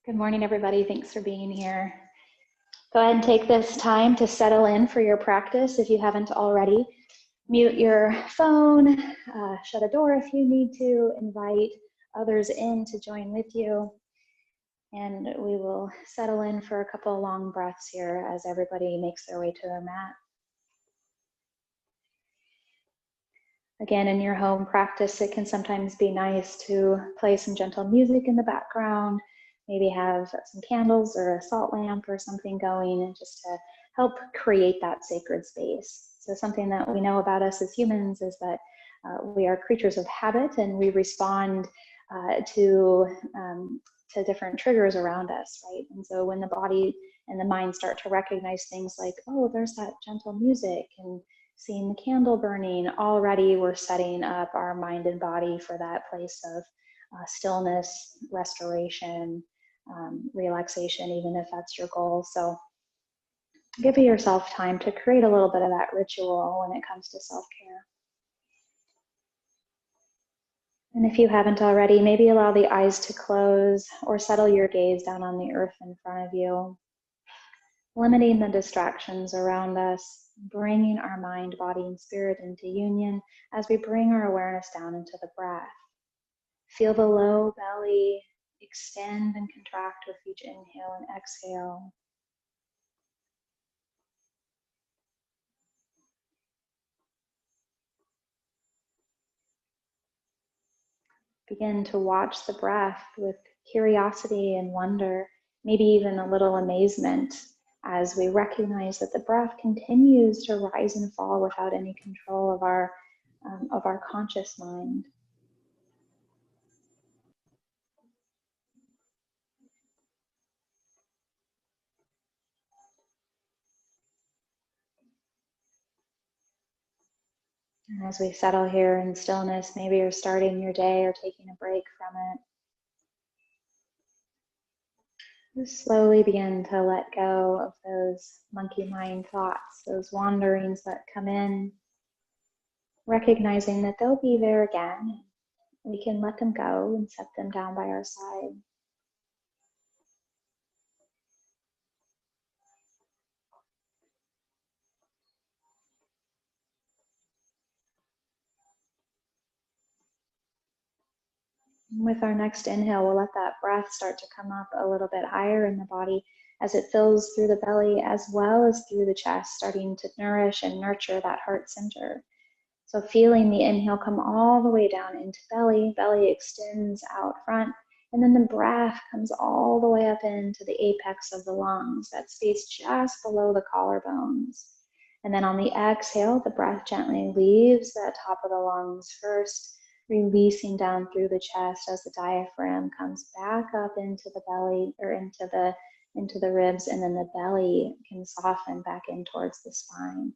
Good morning, everybody. Thanks for being here. Go ahead and take this time to settle in for your practice if you haven't already. Mute your phone, shut a door if you need to, invite others in to join with you. And we will settle in for a couple of long breaths here as everybody makes their way to their mat. Again, in your home practice, it can sometimes be nice to play some gentle music in the background, maybe have some candles or a salt lamp or something going, and just to help create that sacred space. So something that we know about us as humans is that we are creatures of habit, and we respond to different triggers around us, right? And so when the body and the mind start to recognize things like, oh, there's that gentle music, and seeing the candle burning, already we're setting up our mind and body for that place of stillness, restoration, relaxation, even if that's your goal. So give yourself time to create a little bit of that ritual when it comes to self-care. And if you haven't already, maybe allow the eyes to close or settle your gaze down on the earth in front of you, limiting the distractions around us, bringing our mind, body, and spirit into union as we bring our awareness down into the breath. Feel the low belly extend and contract with each inhale and exhale. Begin to watch the breath with curiosity and wonder, maybe even a little amazement, as we recognize that the breath continues to rise and fall without any control of our conscious mind. And as we settle here in stillness, maybe you're starting your day or taking a break from it. Just slowly begin to let go of those monkey mind thoughts, those wanderings that come in, recognizing that they'll be there again. We can let them go and set them down by our side. And with our next inhale, we'll let that breath start to come up a little bit higher in the body as it fills through the belly as well as through the chest, starting to nourish and nurture that heart center. So feeling the inhale come all the way down into belly, belly extends out front, and then the breath comes all the way up into the apex of the lungs, that space just below the collarbones. And then on the exhale, the breath gently leaves the top of the lungs first, releasing down through the chest as the diaphragm comes back up into the belly or into the ribs, and then the belly can soften back in towards the spine.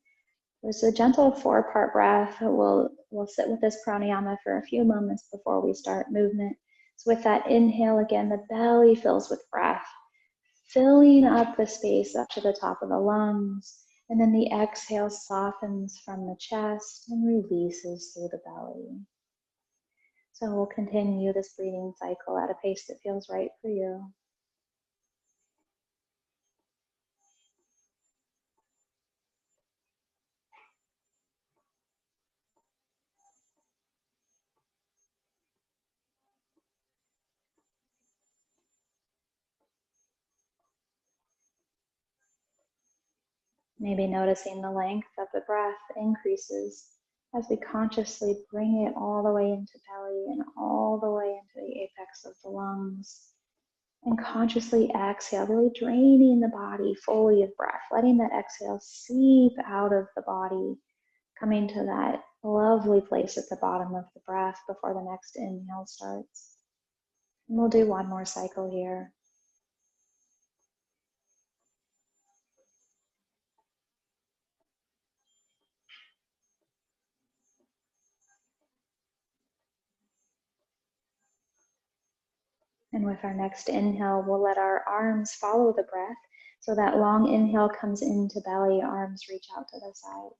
There's a gentle 4-part breath. We'll sit with this pranayama for a few moments before we start movement. So with that inhale, again, the belly fills with breath, filling up the space up to the top of the lungs. And then the exhale softens from the chest and releases through the belly. So we'll continue this breathing cycle at a pace that feels right for you. Maybe noticing the length of the breath increases as we consciously bring it all the way into belly and all the way into the apex of the lungs. And consciously exhale, really draining the body fully of breath, letting that exhale seep out of the body, coming to that lovely place at the bottom of the breath before the next inhale starts. And we'll do one more cycle here. And with our next inhale, we'll let our arms follow the breath. So that long inhale comes into belly, arms reach out to the sides.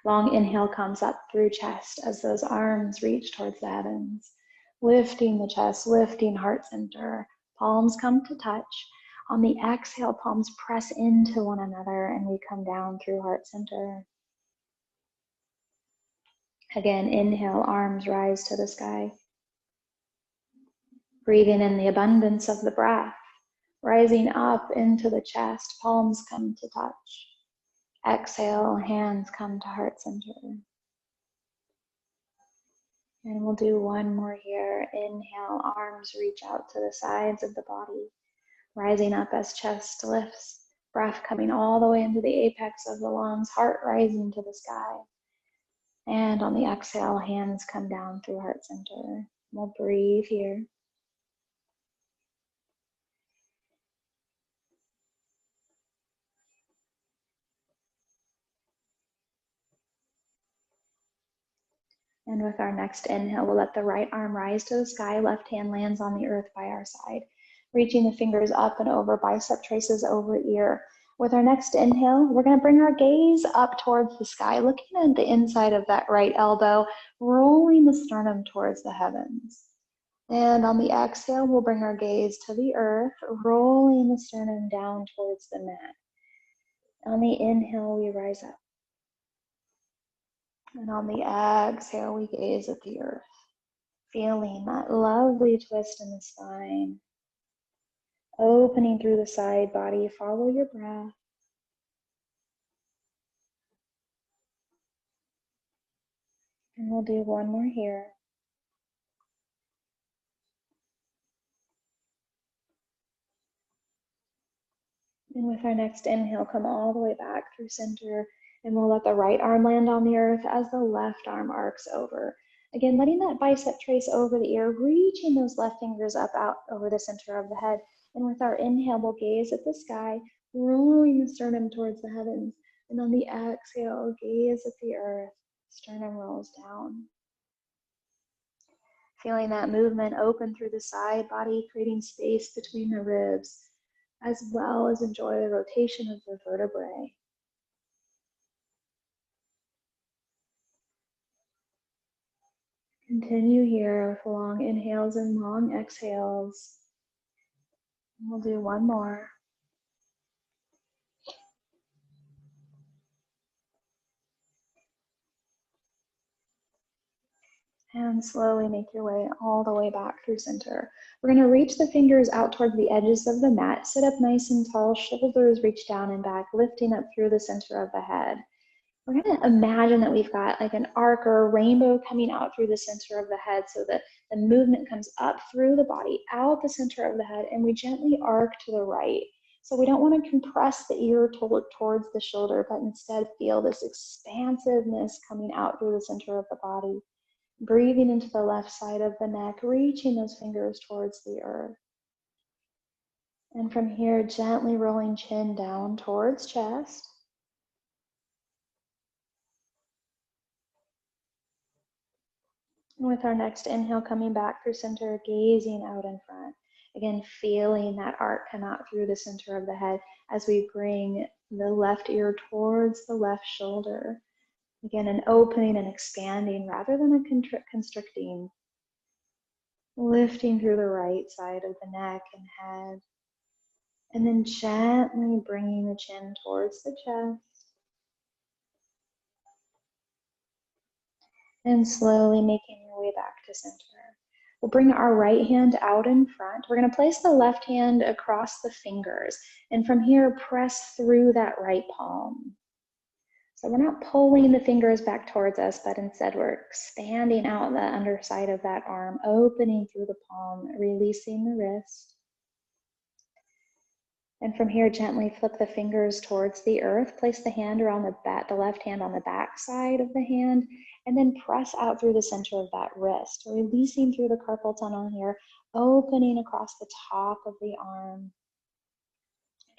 Long inhale comes up through chest as those arms reach towards the heavens, lifting the chest, lifting heart center, Palms come to touch. On the exhale, palms press into one another and we come down through heart center. Again, inhale, arms rise to the sky. Breathing in the abundance of the breath, rising up into the chest, palms come to touch. Exhale, hands come to heart center. And we'll do one more here. Inhale, arms reach out to the sides of the body, rising up as chest lifts, breath coming all the way into the apex of the lungs, heart rising to the sky. And on the exhale, hands come down through heart center. We'll breathe here. And with our next inhale, we'll let the right arm rise to the sky, left hand lands on the earth by our side, reaching the fingers up and over, bicep traces over ear. With our next inhale, we're going to bring our gaze up towards the sky, looking at the inside of that right elbow, rolling the sternum towards the heavens. And on the exhale, we'll bring our gaze to the earth, rolling the sternum down towards the mat. On the inhale, we rise up. And on the exhale, we gaze at the earth, feeling that lovely twist in the spine, opening through the side body. Follow your breath. And we'll do one more here. And with our next inhale, come all the way back through center, and we'll let the right arm land on the earth as the left arm arcs over. Again, letting that bicep trace over the ear, reaching those left fingers up out over the center of the head. And with our inhale, we'll gaze at the sky, rolling the sternum towards the heavens. And on the exhale, gaze at the earth, sternum rolls down. Feeling that movement open through the side body, creating space between the ribs, as well as enjoy the rotation of the vertebrae. Continue here with long inhales and long exhales. We'll do one more. And slowly make your way all the way back through center. We're going to reach the fingers out towards the edges of the mat. Sit up nice and tall, shoulders reach down and back, lifting up through the center of the head. We're going to imagine that we've got like an arc or a rainbow coming out through the center of the head, so that the movement comes up through the body, out the center of the head, and we gently arc to the right. So we don't want to compress the ear towards the shoulder, but instead feel this expansiveness coming out through the center of the body. Breathing into the left side of the neck, reaching those fingers towards the earth. And from here, gently rolling chin down towards chest. And with our next inhale, coming back through center, gazing out in front. Again, feeling that arc come out through the center of the head as we bring the left ear towards the left shoulder. Again, an opening and expanding rather than a constricting. Lifting through the right side of the neck and head. And then gently bringing the chin towards the chest. And slowly making your way back to center. We'll bring our right hand out in front. We're going to place the left hand across the fingers. And from here, press through that right palm. So we're not pulling the fingers back towards us, but instead we're expanding out the underside of that arm, opening through the palm, releasing the wrist. And from here, gently flip the fingers towards the earth. Place the hand around the left hand on the back side of the hand, and then press out through the center of that wrist, releasing through the carpal tunnel here, opening across the top of the arm.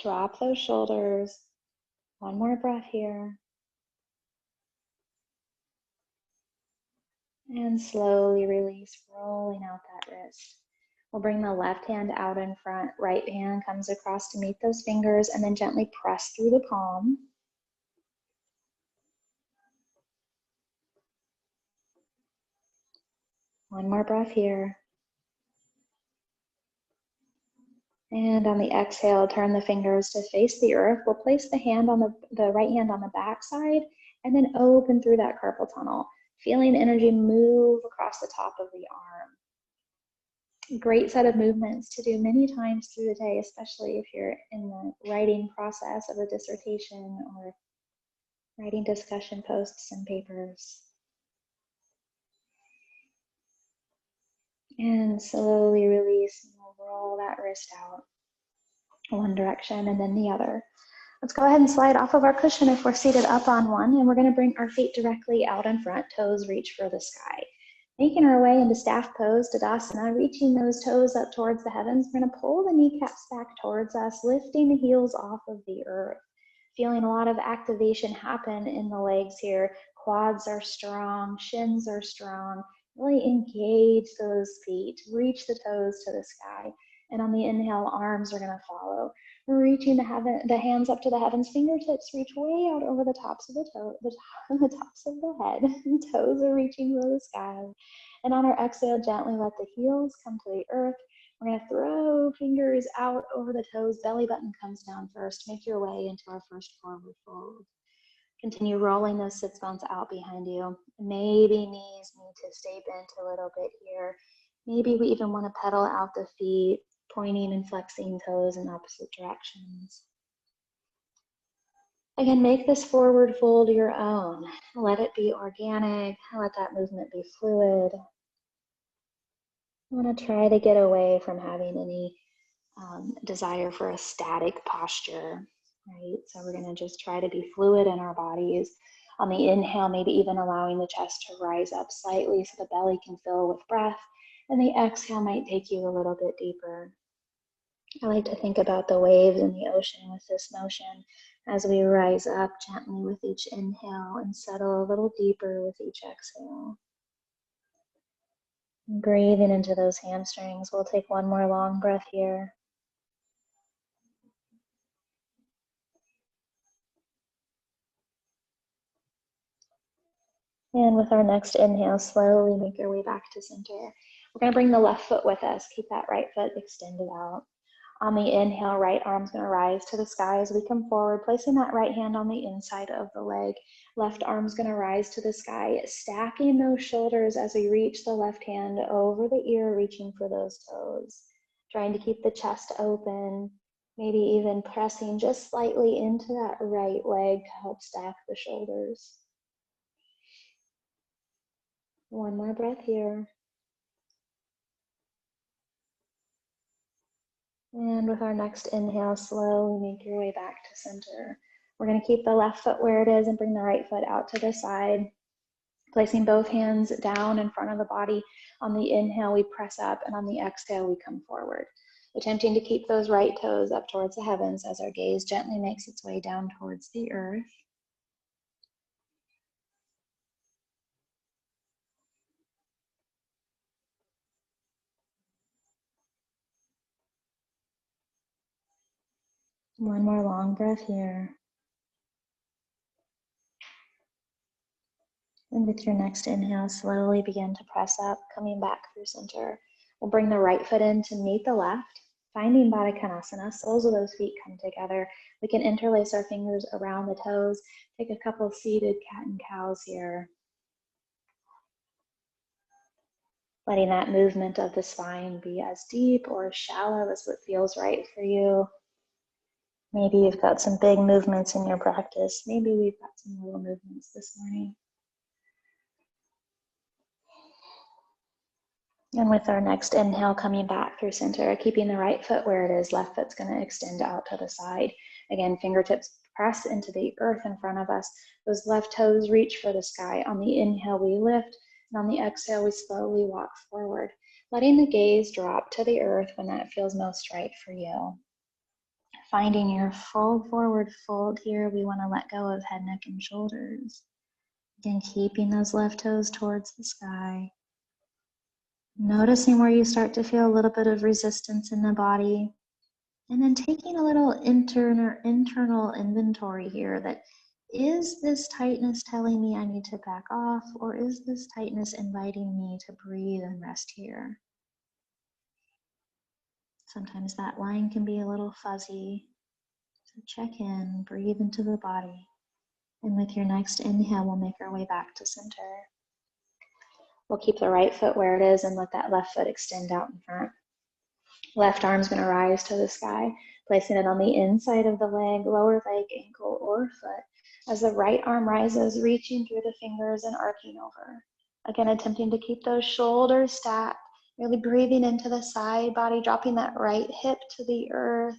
Drop those shoulders. One more breath here. And slowly release, rolling out that wrist. We'll bring the left hand out in front, right hand comes across to meet those fingers, and then gently press through the palm. One more breath here. And on the exhale, turn the fingers to face the earth. We'll place the hand on the right hand on the back side and then open through that carpal tunnel, feeling energy move across the top of the arm. Great set of movements to do many times through the day, especially if you're in the writing process of a dissertation or writing discussion posts and papers. And slowly release, and we'll roll that wrist out one direction and then the other. Let's go ahead and slide off of our cushion if we're seated up on one, and we're going to bring our feet directly out in front, toes reach for the sky. Making our way into staff pose, Tadasana, reaching those toes up towards the heavens. We're going to pull the kneecaps back towards us, lifting the heels off of the earth. Feeling a lot of activation happen in the legs here. Quads are strong, shins are strong. Really engage those feet, reach the toes to the sky. And on the inhale, arms are going to follow. We're reaching the hands up to the heavens. Fingertips reach way out over the tops of the tops of the head. Toes are reaching for the sky. And on our exhale, gently let the heels come to the earth. We're going to throw fingers out over the toes. Belly button comes down first. Make your way into our first forward fold. Continue rolling those sits bones out behind you. Maybe knees need to stay bent a little bit here. Maybe we even want to pedal out the feet, pointing and flexing toes in opposite directions. Again, make this forward fold your own. Let it be organic. Let that movement be fluid. I want to try to get away from having any desire for a static posture, right? So we're going to just try to be fluid in our bodies. On the inhale, maybe even allowing the chest to rise up slightly so the belly can fill with breath. And the exhale might take you a little bit deeper. I like to think about the waves in the ocean with this motion as we rise up gently with each inhale and settle a little deeper with each exhale. Breathing into those hamstrings. We'll take one more long breath here. And with our next inhale, slowly make your way back to center. We're going to bring the left foot with us. Keep that right foot extended out. On the inhale, right arm's going to rise to the sky as we come forward, placing that right hand on the inside of the leg. Left arm's going to rise to the sky, stacking those shoulders as we reach the left hand over the ear, reaching for those toes. Trying to keep the chest open, maybe even pressing just slightly into that right leg to help stack the shoulders. One more breath here. And with our next inhale, slowly make your way back to center. We're going to keep the left foot where it is and bring the right foot out to the side. Placing both hands down in front of the body. On the inhale, we press up, and on the exhale, we come forward. Attempting to keep those right toes up towards the heavens as our gaze gently makes its way down towards the earth. One more long breath here. And with your next inhale, slowly begin to press up, coming back through center. We'll bring the right foot in to meet the left, finding Baddha Konasana. Soles of those feet come together. We can interlace our fingers around the toes. Take a couple seated cat and cows here. Letting that movement of the spine be as deep or as shallow as what feels right for you. Maybe you've got some big movements in your practice. Maybe we've got some little movements this morning. And with our next inhale, coming back through center, keeping the right foot where it is, left foot's going to extend out to the side. Again, fingertips press into the earth in front of us. Those left toes reach for the sky. On the inhale, we lift, and on the exhale, we slowly walk forward, letting the gaze drop to the earth when that feels most right for you. Finding your full forward fold here, we want to let go of head, neck, and shoulders. Again, keeping those left toes towards the sky. Noticing where you start to feel a little bit of resistance in the body. And then taking a little internal inventory here that, is this tightness telling me I need to back off, or is this tightness inviting me to breathe and rest here? Sometimes that line can be a little fuzzy. So check in, breathe into the body. And with your next inhale, we'll make our way back to center. We'll keep the right foot where it is and let that left foot extend out in front. Left arm's going to rise to the sky, placing it on the inside of the leg, lower leg, ankle, or foot. As the right arm rises, reaching through the fingers and arcing over. Again, attempting to keep those shoulders stacked, really breathing into the side body, dropping that right hip to the earth.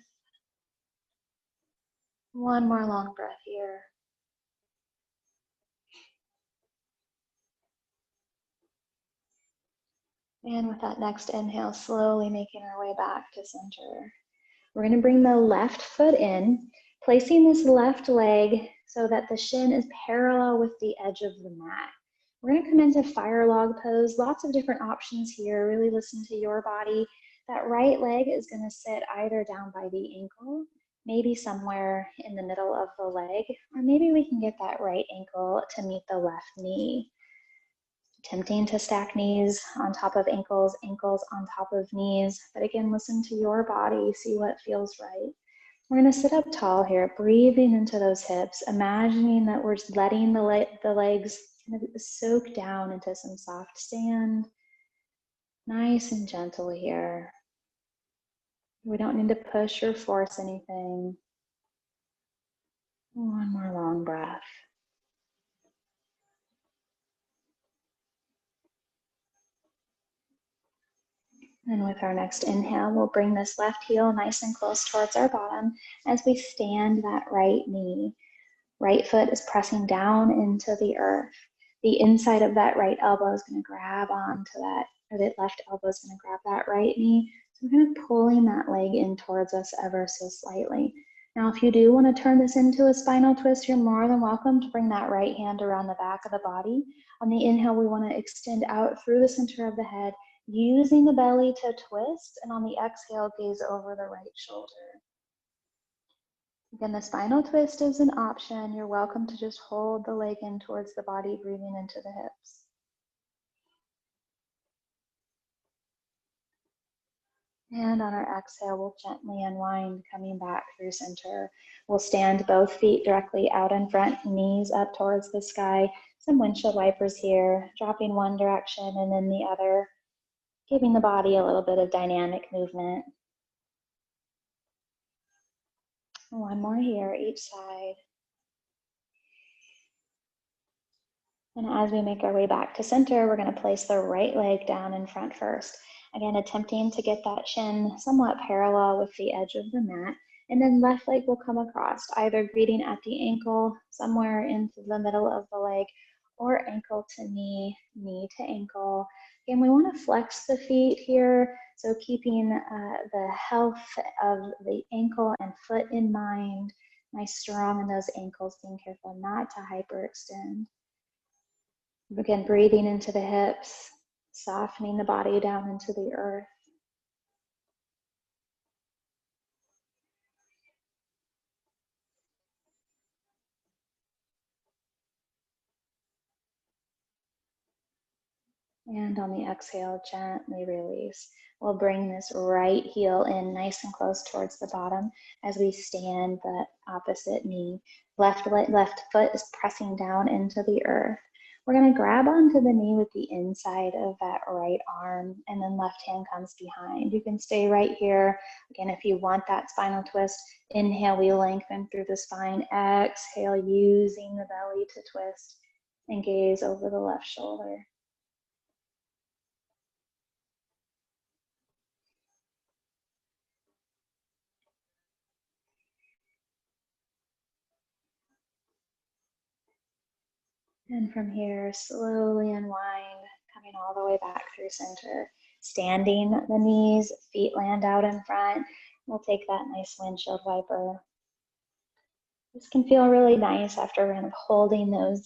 One more long breath here. And with that next inhale, slowly making our way back to center. We're going to bring the left foot in, placing this left leg so that the shin is parallel with the edge of the mat. We're going to come into fire log pose. Lots of different options here. Really listen to your body. That right leg is going to sit either down by the ankle, maybe somewhere in the middle of the leg, or maybe we can get that right ankle to meet the left knee. Tempting to stack knees on top of ankles, ankles on top of knees. But again, listen to your body, see what feels right. We're going to sit up tall here, breathing into those hips, imagining that we're just letting the legs kind of soak down into some soft sand. Nice and gentle here. We don't need to push or force anything. One more long breath. And with our next inhale, we'll bring this left heel nice and close towards our bottom as we stand that right knee. Right foot is pressing down into the earth. The inside of that right elbow is going to grab onto that, or that left elbow is going to grab that right knee. So we're kind of pulling that leg in towards us ever so slightly. Now, if you do want to turn this into a spinal twist, you're more than welcome to bring that right hand around the back of the body. On the inhale, we want to extend out through the center of the head, using the belly to twist, and on the exhale, gaze over the right shoulder. Again, the spinal twist is an option. You're welcome to just hold the leg in towards the body, breathing into the hips. And on our exhale, we'll gently unwind, coming back through center. We'll stand both feet directly out in front, knees up towards the sky. Some windshield wipers here, dropping one direction and then the other, giving the body a little bit of dynamic movement. One more here, each side. And as we make our way back to center, we're going to place the right leg down in front first. Again, attempting to get that shin somewhat parallel with the edge of the mat. And then left leg will come across, either greeting at the ankle, somewhere into the middle of the leg, or ankle to knee, knee to ankle. Again, we want to flex the feet here, so keeping the health of the ankle and foot in mind. Nice strong in those ankles, being careful not to hyperextend. Again, breathing into the hips, softening the body down into the earth. And on the exhale, gently release. We'll bring this right heel in nice and close towards the bottom as we stand the opposite knee. Left foot is pressing down into the earth. We're going to grab onto the knee with the inside of that right arm, and then left hand comes behind. You can stay right here. Again, if you want that spinal twist, inhale, we lengthen through the spine. Exhale, using the belly to twist and gaze over the left shoulder. And from here, slowly unwind, coming all the way back through center. Standing the knees, feet land out in front. We'll take that nice windshield wiper. This can feel really nice after kind of holding those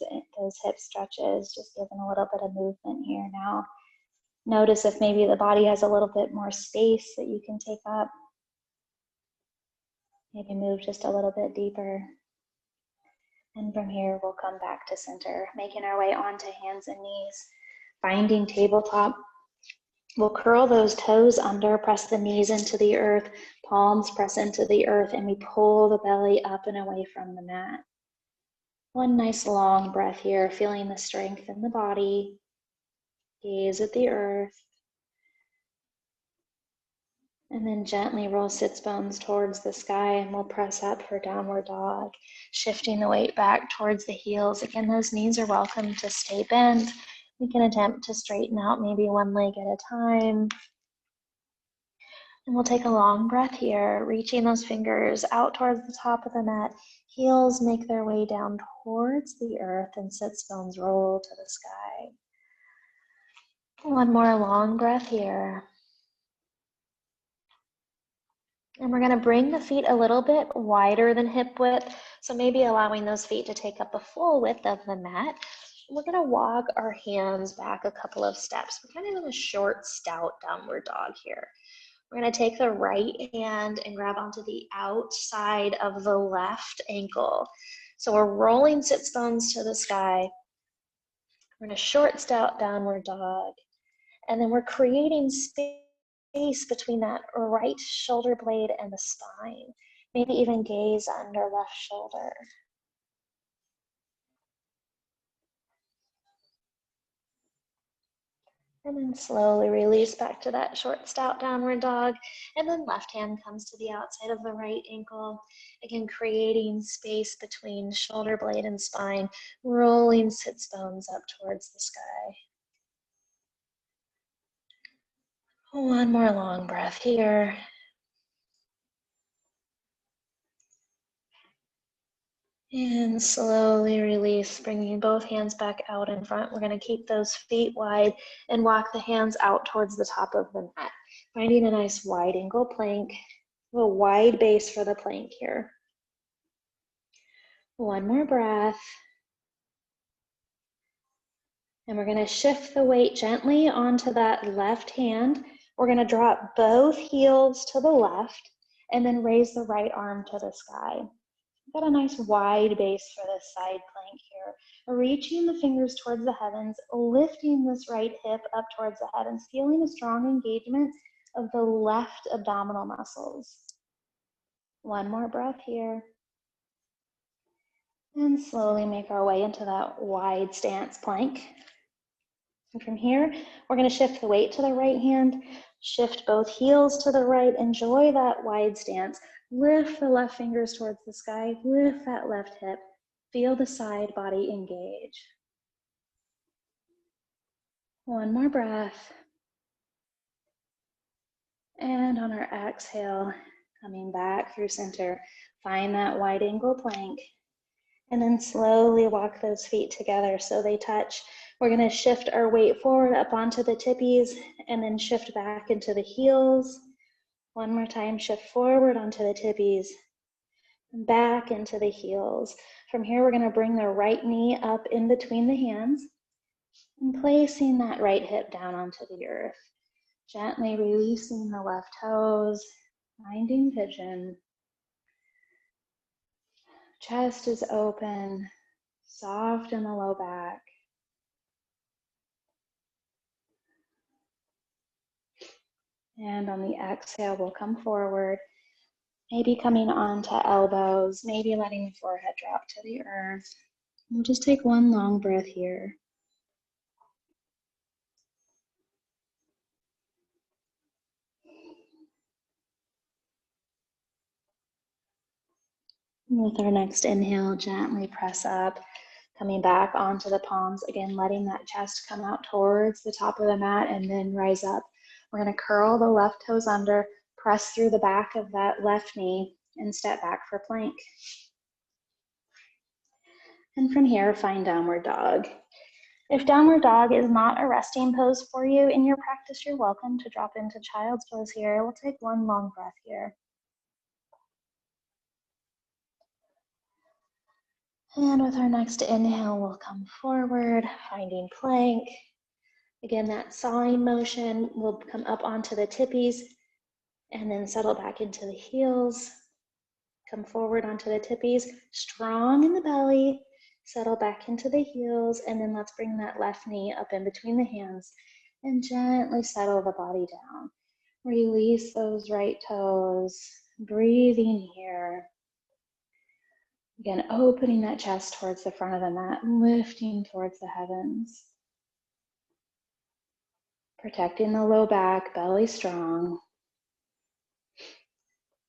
hip stretches, just giving a little bit of movement here now. Notice if maybe the body has a little bit more space that you can take up. Maybe move just a little bit deeper. And from here, we'll come back to center, making our way onto hands and knees, finding tabletop. We'll curl those toes under, press the knees into the earth, palms press into the earth, and we pull the belly up and away from the mat. One nice long breath here, feeling the strength in the body. Gaze at the earth. And then gently roll sits bones towards the sky, and we'll press up for downward dog, shifting the weight back towards the heels. Again, those knees are welcome to stay bent. We can attempt to straighten out maybe one leg at a time. And we'll take a long breath here, reaching those fingers out towards the top of the mat. Heels make their way down towards the earth, and sits bones roll to the sky. One more long breath here. And we're going to bring the feet a little bit wider than hip width, so maybe allowing those feet to take up the full width of the mat. We're going to walk our hands back a couple of steps. We're kind of in a short, stout downward dog here. We're going to take the right hand and grab onto the outside of the left ankle. So we're rolling sits bones to the sky. We're in a short, stout downward dog. And then we're creating space between that right shoulder blade and the spine. Maybe even gaze under left shoulder. And then slowly release back to that short, stout downward dog. And then left hand comes to the outside of the right ankle. Again, creating space between shoulder blade and spine, rolling sits bones up towards the sky. One more long breath here. And slowly release, bringing both hands back out in front. We're going to keep those feet wide and walk the hands out towards the top of the mat. Finding a nice wide angle plank, a wide base for the plank here. One more breath. And we're going to shift the weight gently onto that left hand. We're going to drop both heels to the left and then raise the right arm to the sky. Got a nice wide base for this side plank here. Reaching the fingers towards the heavens, lifting this right hip up towards the heavens, feeling a strong engagement of the left abdominal muscles. One more breath here. And slowly make our way into that wide stance plank. And from here, we're going to shift the weight to the right hand, shift both heels to the right, enjoy that wide stance. Lift the left fingers towards the sky, lift that left hip, feel the side body engage. One more breath. And on our exhale, coming back through center, find that wide angle plank. And then slowly walk those feet together so they touch. We're going to shift our weight forward up onto the tippies and then shift back into the heels. One more time, shift forward onto the tippies, back into the heels. From here, we're going to bring the right knee up in between the hands and placing that right hip down onto the earth. Gently releasing the left toes, finding pigeon. Chest is open, soft in the low back. And on the exhale, we'll come forward, maybe coming onto elbows, maybe letting the forehead drop to the earth. We'll just take one long breath here. With our next inhale, gently press up, coming back onto the palms. Again, letting that chest come out towards the top of the mat and then rise up. We're going to curl the left toes under, press through the back of that left knee, and step back for plank. And from here, find downward dog. If downward dog is not a resting pose for you in your practice, you're welcome to drop into child's pose here. We'll take one long breath here. And with our next inhale, we'll come forward, finding plank. Again, that sawing motion will come up onto the tippies and then settle back into the heels. Come forward onto the tippies, strong in the belly, settle back into the heels, and then let's bring that left knee up in between the hands And gently settle the body down. Release those right toes, breathing here. Again, opening that chest towards the front of the mat, lifting towards the heavens. Protecting the low back, belly strong.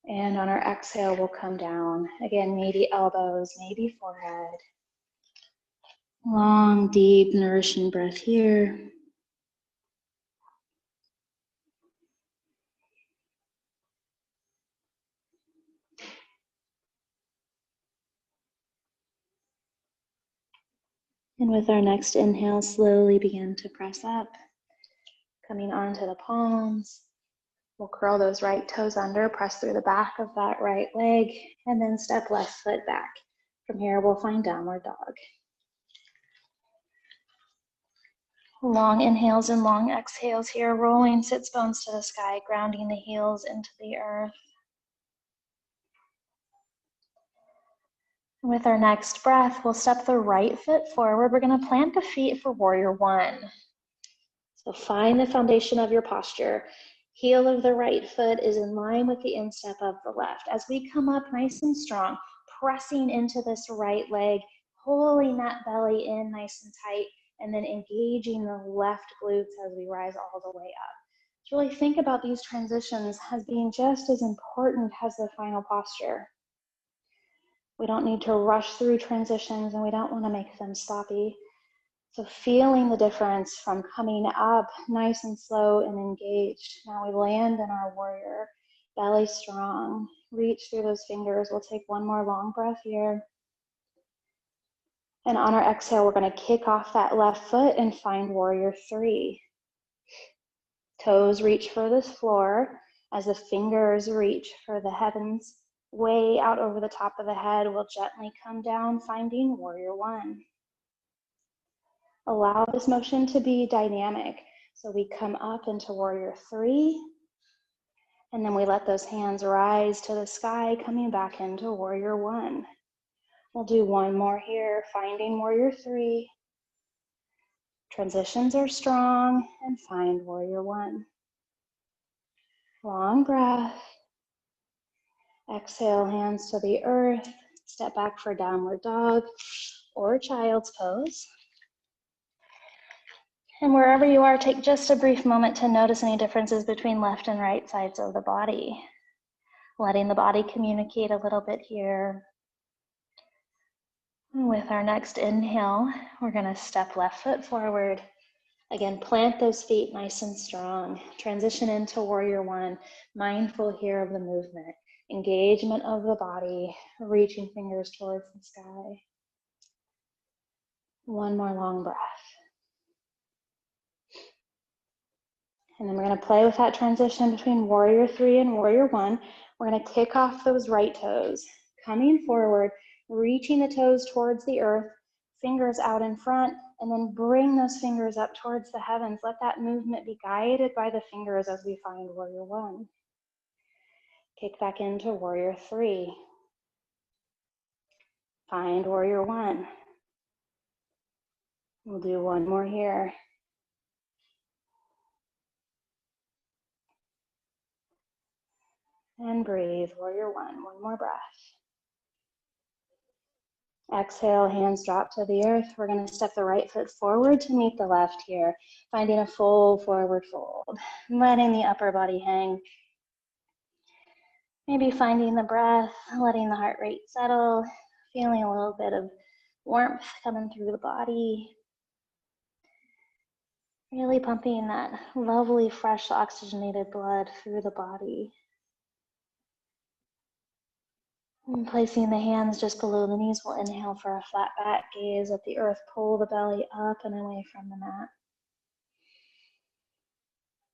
And on our exhale, we'll come down. Again, maybe elbows, maybe forehead. Long, deep, nourishing breath here. And with our next inhale, slowly begin to press up, coming onto the palms. We'll curl those right toes under, press through the back of that right leg, and then step left foot back. From here, we'll find downward dog. Long inhales and long exhales here, rolling sits bones to the sky, grounding the heels into the earth. With our next breath, we'll step the right foot forward. We're going to plant the feet for warrior one. So find the foundation of your posture. Heel of the right foot is in line with the instep of the left. As we come up nice and strong, pressing into this right leg, pulling that belly in nice and tight, and then engaging the left glutes as we rise all the way up. So really think about these transitions as being just as important as the final posture. We don't need to rush through transitions, and we don't want to make them sloppy. So feeling the difference from coming up nice and slow and engaged. Now we land in our warrior, belly strong. Reach through those fingers. We'll take one more long breath here. And on our exhale, we're going to kick off that left foot and find warrior three. Toes reach for this floor as the fingers reach for the heavens. Way out over the top of the head, we'll gently come down, finding warrior one. Allow this motion to be dynamic. So we come up into warrior three, and then we let those hands rise to the sky, coming back into warrior one. We'll do one more here, finding warrior three. Transitions are strong, and find warrior one. Long breath. Exhale, hands to the earth. Step back for downward dog or child's pose. And wherever you are, take just a brief moment to notice any differences between left and right sides of the body. Letting the body communicate a little bit here. With our next inhale, we're going to step left foot forward. Again, plant those feet nice and strong. Transition into warrior one. Mindful here of the movement. Engagement of the body, reaching fingers towards the sky. One more long breath. And then we're going to play with that transition between warrior three and warrior one. We're going to kick off those right toes, coming forward, reaching the toes towards the earth, fingers out in front, and then bring those fingers up towards the heavens. Let that movement be guided by the fingers as we find warrior one. Kick back into warrior three. Find warrior one. We'll do one more here. And breathe, warrior one more breath. Exhale, hands drop to the earth. We're going to step the right foot forward to meet the left here, finding a full forward fold, letting the upper body hang. Maybe finding the breath, letting the heart rate settle, feeling a little bit of warmth coming through the body. Really pumping that lovely, fresh, oxygenated blood through the body. And placing the hands just below the knees, we'll inhale for a flat back gaze at the earth. Pull the belly up and away from the mat.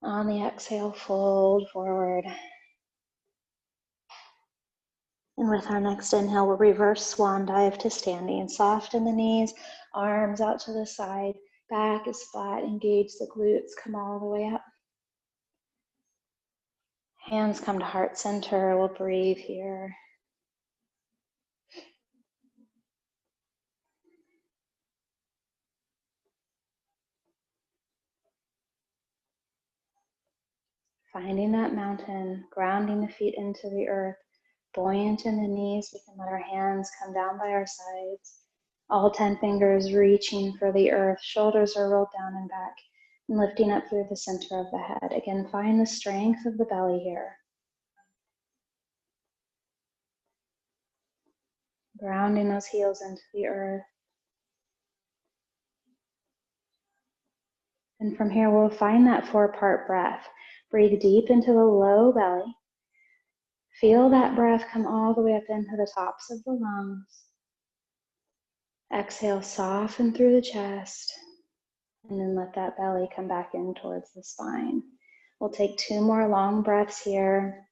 On the exhale, fold forward. And with our next inhale, we'll reverse swan dive to standing. Soften the knees, arms out to the side. Back is flat, engage the glutes, come all the way up. Hands come to heart center, we'll breathe here. Finding that mountain, grounding the feet into the earth, buoyant in the knees. We can let our hands come down by our sides. All 10 fingers reaching for the earth. Shoulders are rolled down and back and lifting up through the center of the head. Again, find the strength of the belly here. Grounding those heels into the earth. And from here, we'll find that 4-part breath. Breathe deep into the low belly. Feel that breath come all the way up into the tops of the lungs. Exhale, soften through the chest. And then let that belly come back in towards the spine. We'll take 2 more long breaths here.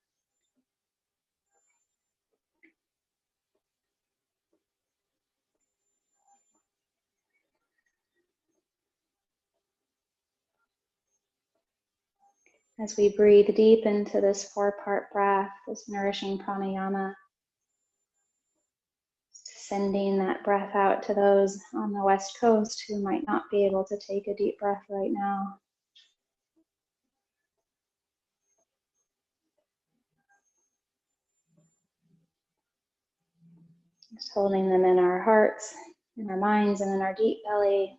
As we breathe deep into this 4-part breath, this nourishing pranayama, sending that breath out to those on the West Coast who might not be able to take a deep breath right now. Just holding them in our hearts, in our minds, and in our deep belly.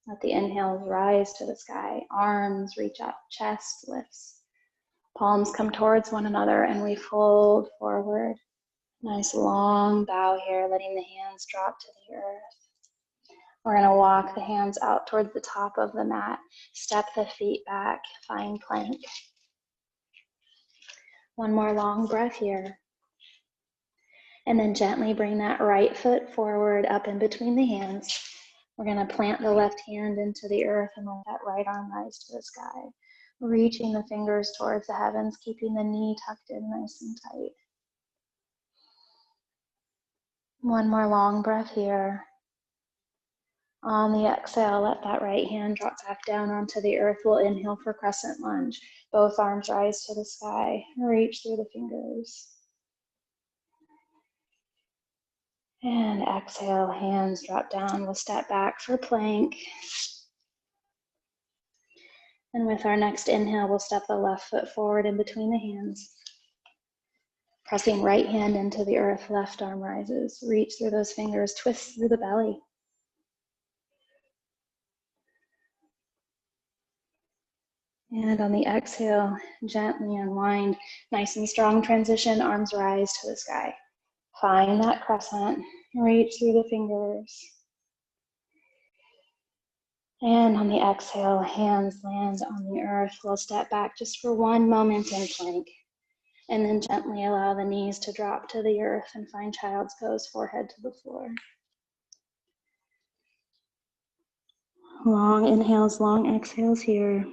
Let the inhales rise to the sky. Arms reach up, chest lifts. Palms come towards one another and we fold forward. Nice long bow here, letting the hands drop to the earth. We're going to walk the hands out towards the top of the mat. Step the feet back, find plank. One more long breath here. And then gently bring that right foot forward up in between the hands. We're going to plant the left hand into the earth and let that right arm rise to the sky. Reaching the fingers towards the heavens, keeping the knee tucked in nice and tight. One more long breath here. On the exhale, let that right hand drop back down onto the earth. We'll inhale for crescent lunge. Both arms rise to the sky. Reach through the fingers. And exhale, hands drop down. We'll step back for plank. And with our next inhale, we'll step the left foot forward in between the hands. Pressing right hand into the earth, left arm rises. Reach through those fingers, twist through the belly. And on the exhale, gently unwind. Nice and strong transition, arms rise to the sky. Find that crescent, reach through the fingers. And on the exhale, hands land on the earth. We'll step back just for one moment in plank. And then gently allow the knees to drop to the earth and find child's pose, forehead to the floor. Long inhales, long exhales here.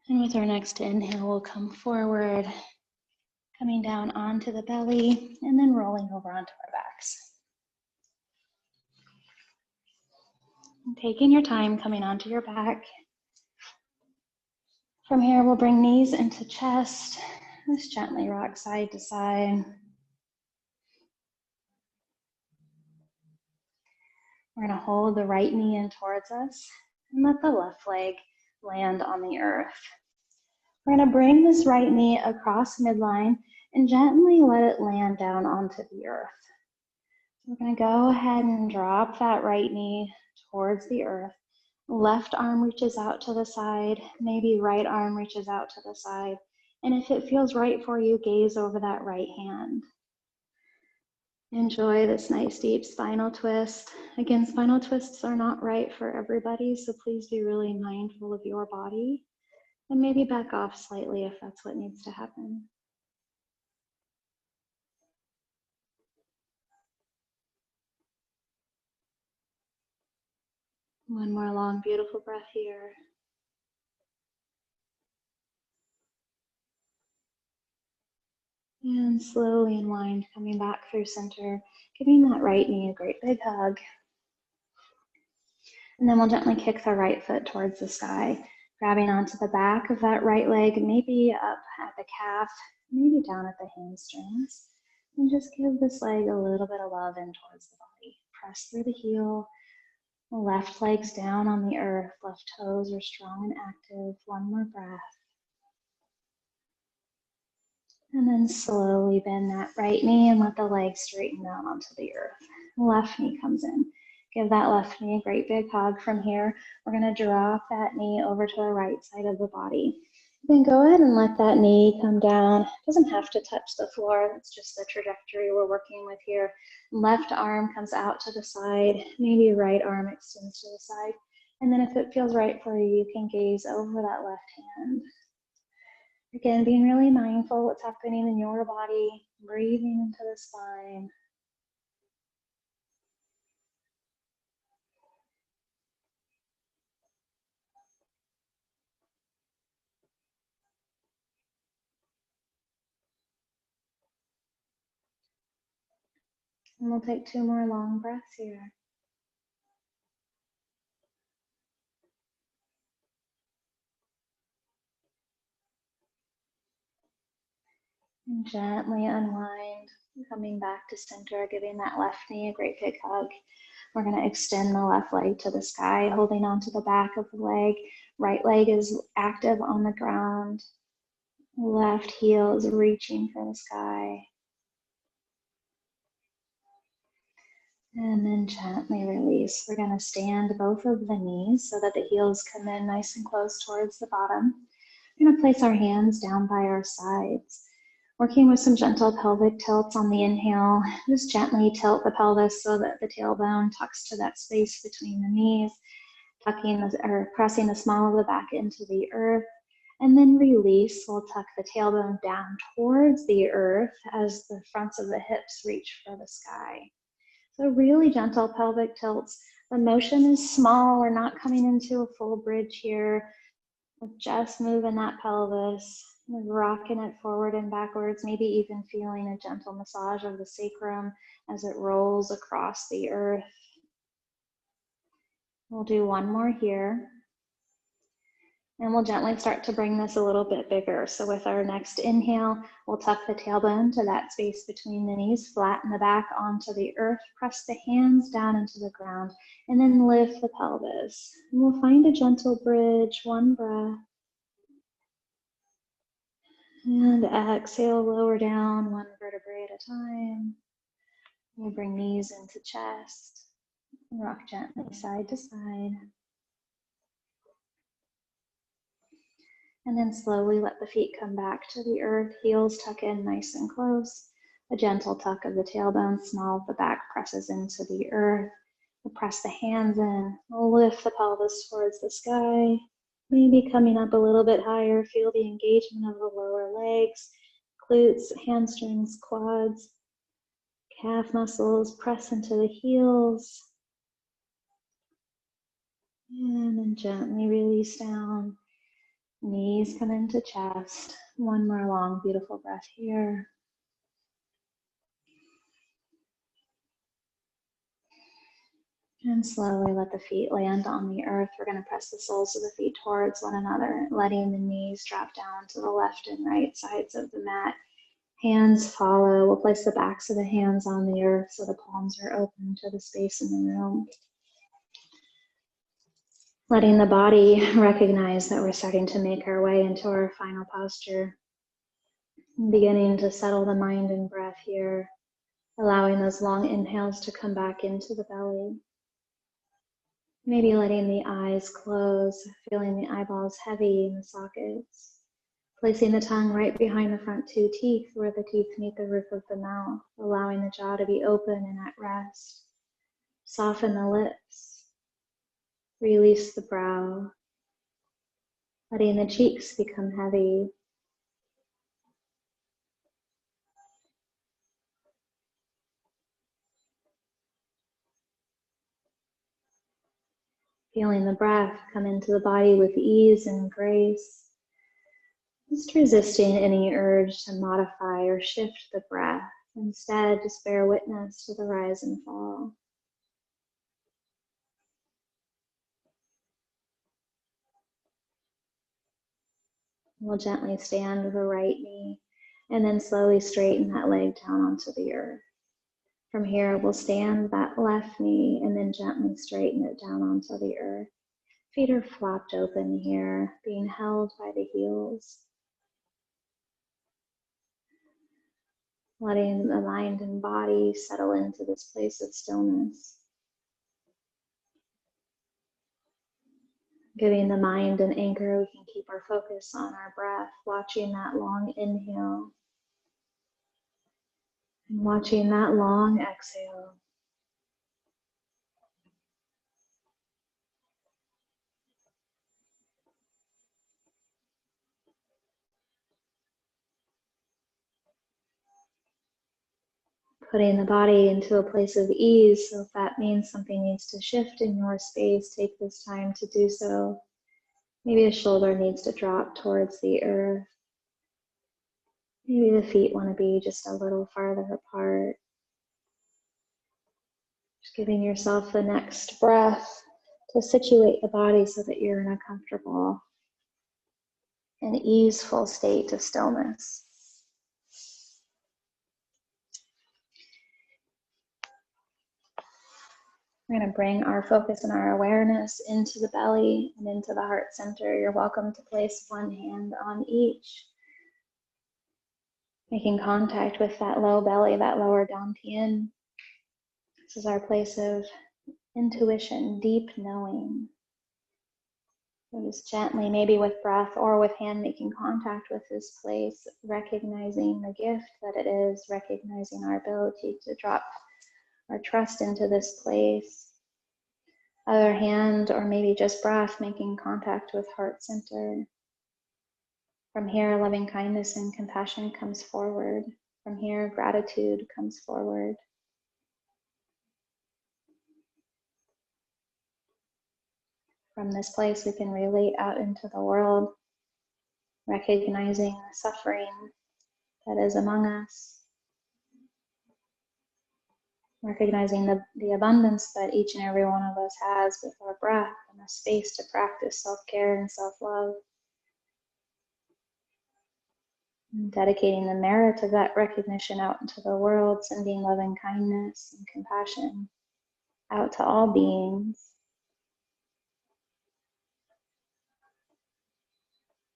And with our next inhale, we'll come forward, coming down onto the belly, and then rolling over onto our backs. And taking your time coming onto your back. From here, we'll bring knees into chest. Just gently rock side to side. We're going to hold the right knee in towards us and let the left leg land on the earth. We're going to bring this right knee across midline and gently let it land down onto the earth. We're going to go ahead and drop that right knee towards the earth. Left arm reaches out to the side, maybe right arm reaches out to the side. And if it feels right for you, gaze over that right hand. Enjoy this nice deep spinal twist. Again, spinal twists are not right for everybody, so please be really mindful of your body. And maybe back off slightly if that's what needs to happen. One more long, beautiful breath here. And slowly unwind, coming back through center, giving that right knee a great big hug. And then we'll gently kick the right foot towards the sky. Grabbing onto the back of that right leg, maybe up at the calf, maybe down at the hamstrings. And just give this leg a little bit of love in towards the body. Press through the heel. Left leg's down on the earth. Left toes are strong and active. One more breath. And then slowly bend that right knee and let the leg straighten down onto the earth. Left knee comes in. Give that left knee a great big hug from here. We're going to drop that knee over to the right side of the body. Then go ahead and let that knee come down. It doesn't have to touch the floor. That's just the trajectory we're working with here. Left arm comes out to the side. Maybe right arm extends to the side. And then if it feels right for you, you can gaze over that left hand. Again, being really mindful what's happening in your body, breathing into the spine. And we'll take 2 more long breaths here. And gently unwind, coming back to center, giving that left knee a great big hug. We're going to extend the left leg to the sky, holding onto the back of the leg. Right leg is active on the ground. Left heel is reaching for the sky. And then gently release. We're going to stand both of the knees so that the heels come in nice and close towards the bottom. We're going to place our hands down by our sides. Working with some gentle pelvic tilts on the inhale, just gently tilt the pelvis so that the tailbone tucks to that space between the knees, pressing the small of the back into the earth, and then release. We'll tuck the tailbone down towards the earth as the fronts of the hips reach for the sky. So really gentle pelvic tilts. The motion is small. We're not coming into a full bridge here. We're just moving that pelvis, rocking it forward and backwards, maybe even feeling a gentle massage of the sacrum as it rolls across the earth. We'll do 1 more here. And we'll gently start to bring this a little bit bigger. So with our next inhale, we'll tuck the tailbone to that space between the knees, flatten the back onto the earth, press the hands down into the ground, and then lift the pelvis. And we'll find a gentle bridge, 1 breath. And exhale, lower down 1 vertebrae at a time. We'll bring knees into chest. Rock gently side to side. And then slowly let the feet come back to the earth. Heels tuck in nice and close. A gentle tuck of the tailbone, small of the back presses into the earth. We'll press the hands in. We'll lift the pelvis towards the sky. Maybe coming up a little bit higher, feel the engagement of the lower legs, glutes, hamstrings, quads, calf muscles, press into the heels. And then gently release down. Knees come into chest. 1 more long, beautiful breath here. And slowly let the feet land on the earth. We're going to press the soles of the feet towards one another, letting the knees drop down to the left and right sides of the mat. Hands follow. We'll place the backs of the hands on the earth so the palms are open to the space in the room. Letting the body recognize that we're starting to make our way into our final posture. Beginning to settle the mind and breath here, allowing those long inhales to come back into the belly. Maybe letting the eyes close, feeling the eyeballs heavy in the sockets. Placing the tongue right behind the front 2 teeth where the teeth meet the roof of the mouth, allowing the jaw to be open and at rest. Soften the lips. Release the brow. Letting the cheeks become heavy. Feeling the breath come into the body with ease and grace. Just resisting any urge to modify or shift the breath. Instead, just bear witness to the rise and fall. We'll gently stand the right knee and then slowly straighten that leg down onto the earth. From here, we'll stand that left knee and then gently straighten it down onto the earth. Feet are flopped open here, being held by the heels. Letting the mind and body settle into this place of stillness. Giving the mind an anchor, we can keep our focus on our breath, watching that long inhale and watching that long exhale. Putting the body into a place of ease. So if that means something needs to shift in your space, take this time to do so. Maybe a shoulder needs to drop towards the earth. Maybe the feet want to be just a little farther apart. Just giving yourself the next breath to situate the body so that you're in a comfortable and easeful state of stillness. We're going to bring our focus and our awareness into the belly and into the heart center. You're welcome to place one hand on each, making contact with that low belly, that lower dantian. This is our place of intuition, deep knowing. So just gently, maybe with breath or with hand, making contact with this place, recognizing the gift that it is, recognizing our ability to drop our trust into this place. Other hand, or maybe just breath, making contact with heart center. From here, loving kindness and compassion comes forward. From here, gratitude comes forward. From this place, we can relate out into the world, recognizing the suffering that is among us, recognizing the abundance that each and every one of us has with our breath and the space to practice self-care and self-love. Dedicating the merit of that recognition out into the world, sending loving kindness and compassion out to all beings.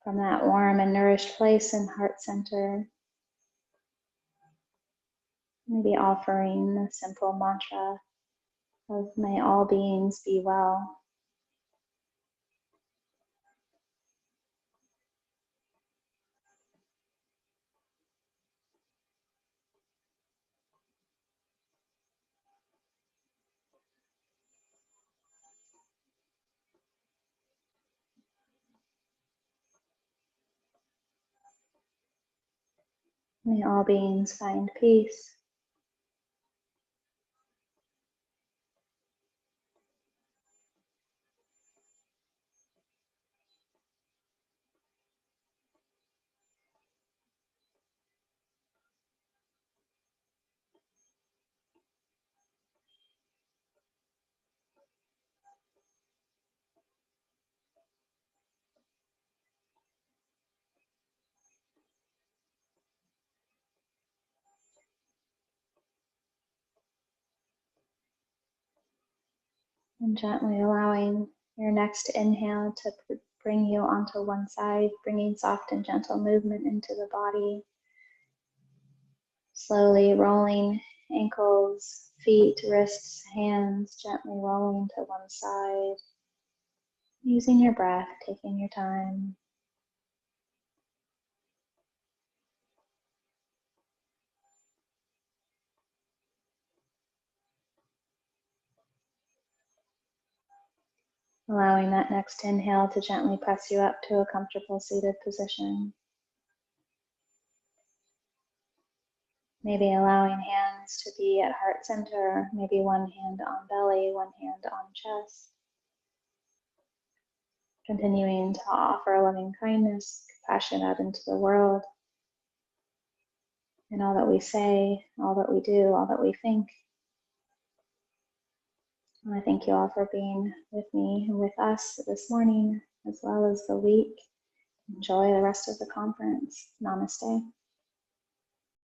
From that warm and nourished place in heart center, maybe offering the simple mantra of may all beings be well. May all beings find peace. And gently allowing your next inhale to bring you onto one side, bringing soft and gentle movement into the body. Slowly rolling ankles, feet, wrists, hands, gently rolling to one side. Using your breath, taking your time. Allowing that next inhale to gently press you up to a comfortable seated position. Maybe allowing hands to be at heart center, maybe one hand on belly, one hand on chest. Continuing to offer loving kindness, compassion out into the world. In all that we say, all that we do, all that we think. And I thank you all for being with me and with us this morning, as well as the week. Enjoy the rest of the conference. Namaste.